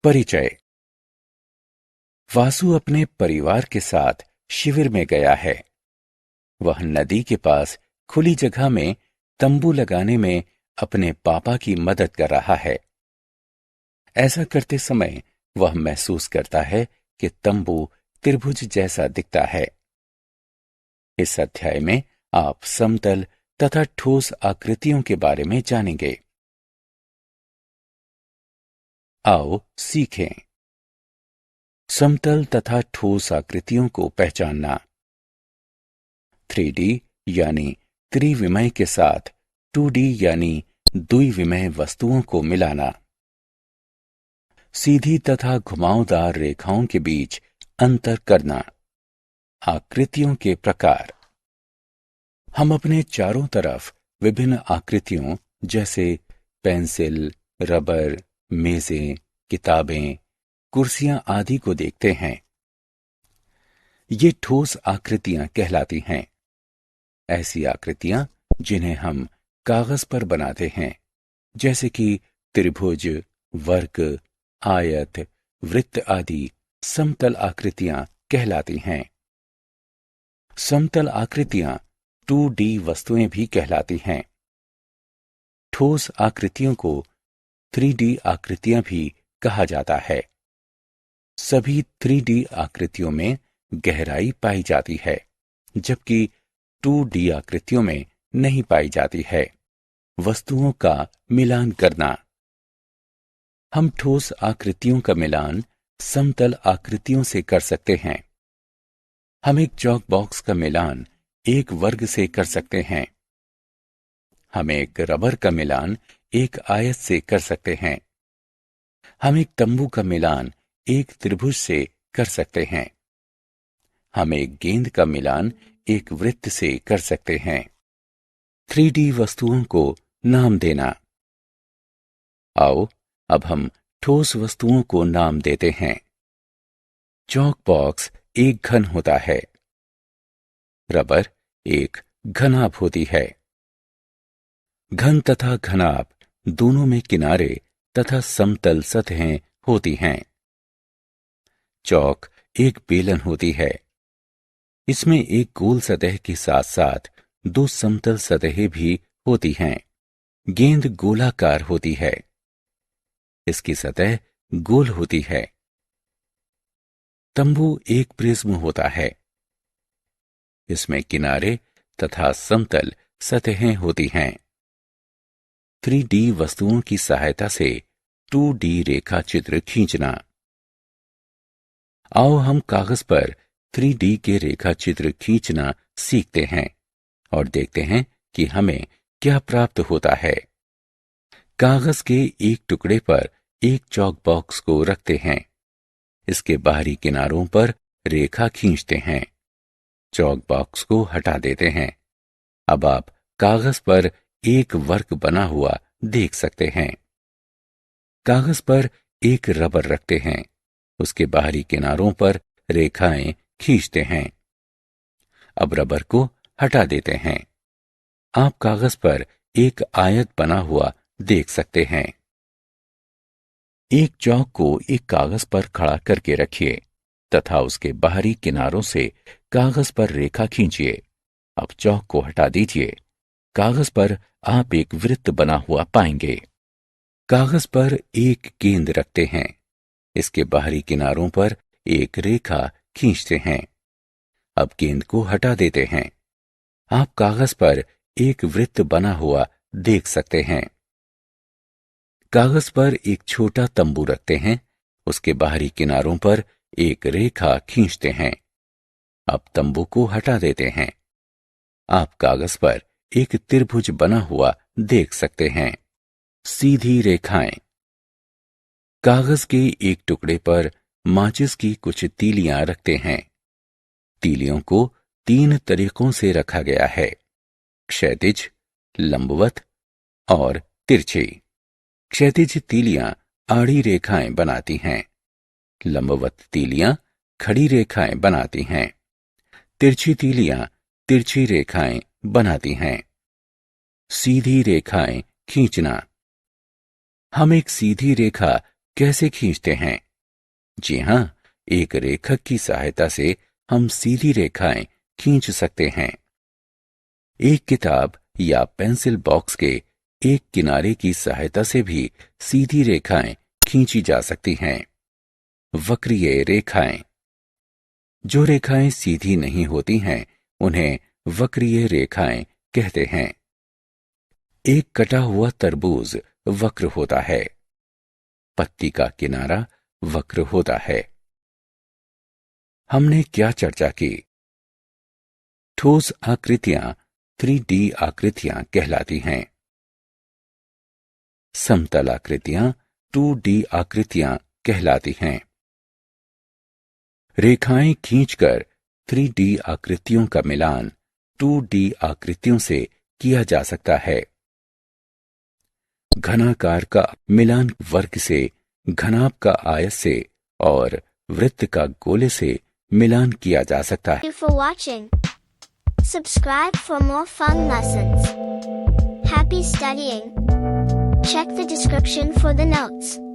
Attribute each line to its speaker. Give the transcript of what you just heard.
Speaker 1: परिचय। वासु अपने परिवार के साथ शिविर में गया है। वह नदी के पास खुली जगह में तंबू लगाने में अपने पापा की मदद कर रहा है। ऐसा करते समय वह महसूस करता है कि तंबू त्रिभुज जैसा दिखता है। इस अध्याय में आप समतल तथा ठोस आकृतियों के बारे में जानेंगे। आओ सीखें। समतल तथा ठोस आकृतियों को पहचानना। 3D यानी त्रिविमय के साथ 2D यानी द्विविमय वस्तुओं को मिलाना। सीधी तथा घुमावदार रेखाओं के बीच अंतर करना। आकृतियों के प्रकार। हम अपने चारों तरफ विभिन्न आकृतियों जैसे पेंसिल, रबर, मेजें, किताबें, कुर्सियां आदि को देखते हैं। ये ठोस आकृतियां कहलाती हैं। ऐसी आकृतियां जिन्हें हम कागज पर बनाते हैं, जैसे कि त्रिभुज, वर्ग, आयत, वृत्त आदि समतल आकृतियां कहलाती हैं। समतल आकृतियां 2D वस्तुएं भी कहलाती हैं। ठोस आकृतियों को 3D आकृतियां भी कहा जाता है। सभी 3D आकृतियों में गहराई पाई जाती है, जबकि 2D आकृतियों में नहीं पाई जाती है। वस्तुओं का मिलान करना। हम ठोस आकृतियों का मिलान समतल आकृतियों से कर सकते हैं। हम एक चॉक बॉक्स का मिलान एक वर्ग से कर सकते हैं। हम एक रबर का मिलान एक आयत से कर सकते हैं। हम एक तंबू का मिलान एक त्रिभुज से कर सकते हैं। हम एक गेंद का मिलान एक वृत्त से कर सकते हैं। 3D वस्तुओं को नाम देना। आओ अब हम ठोस वस्तुओं को नाम देते हैं। चॉक बॉक्स एक घन होता है। रबर एक घनाभ होती है। घन तथा घनाभ दोनों में किनारे तथा समतल सतहें होती हैं। चौक एक बेलन होती है। इसमें एक गोल सतह के साथ साथ दो समतल सतहें भी होती हैं। गेंद गोलाकार होती है। इसकी सतह गोल होती है। तंबू एक प्रिज्म होता है। इसमें किनारे तथा समतल सतहें होती हैं। 3D वस्तुओं की सहायता से 2D रेखा चित्र खींचना। आओ हम कागज पर 3D के रेखा चित्र खींचना सीखते हैं और देखते हैं कि हमें क्या प्राप्त होता है। कागज के एक टुकड़े पर एक चॉक बॉक्स को रखते हैं। इसके बाहरी किनारों पर रेखा खींचते हैं। चॉक बॉक्स को हटा देते हैं। अब आप कागज पर एक वर्ग बना हुआ देख सकते हैं। कागज पर एक रबर रखते हैं। उसके बाहरी किनारों पर रेखाएं खींचते हैं। अब रबर को हटा देते हैं। आप कागज पर एक आयत बना हुआ देख सकते हैं। एक चौक को एक कागज पर खड़ा करके रखिए तथा उसके बाहरी किनारों से कागज पर रेखा खींचिए। अब चौक को हटा दीजिए। कागज पर आप एक वृत्त बना हुआ पाएंगे। कागज पर एक गेंद रखते हैं। इसके बाहरी किनारों पर एक रेखा खींचते हैं। अब गेंद को हटा देते हैं। आप कागज पर एक वृत्त बना हुआ देख सकते हैं। कागज पर एक छोटा तंबू रखते हैं। उसके बाहरी किनारों पर एक रेखा खींचते हैं। अब तंबू को हटा देते हैं। आप कागज पर एक त्रिभुज बना हुआ देख सकते हैं। सीधी रेखाएं। कागज के एक टुकड़े पर माचिस की कुछ तीलियां रखते हैं। तीलियों को 3 तरीकों से रखा गया है: क्षैतिज, लंबवत और तिरछी। क्षैतिज तीलियां आड़ी रेखाएं बनाती हैं। लंबवत तीलियां खड़ी रेखाएं बनाती हैं। तिरछी तीलियां तिरछी रेखाएं बनाती हैं। सीधी रेखाएं खींचना। हम एक सीधी रेखा कैसे खींचते हैं? जी हां, एक रेखक की सहायता से हम सीधी रेखाएं खींच सकते हैं। एक किताब या पेंसिल बॉक्स के एक किनारे की सहायता से भी सीधी रेखाएं खींची जा सकती हैं। वक्रीय रेखाएं। जो रेखाएं सीधी नहीं होती हैं, उन्हें वक्रीय रेखाएं कहते हैं। एक कटा हुआ तरबूज वक्र होता है। पत्ती का किनारा वक्र होता है। हमने क्या चर्चा की? ठोस आकृतियां 3D आकृतियां कहलाती हैं। समतल आकृतियां 2D आकृतियां कहलाती हैं। रेखाएं खींचकर 3D आकृतियों का मिलान 2D आकृतियों से किया जा सकता है। घनाकार का मिलान वर्ग से, घनाभ का आयत से और वृत्त का गोले से मिलान किया जा सकता है।
Speaker 2: Thank you for watching. Subscribe for more fun lessons. Happy studying. Check the description for the notes.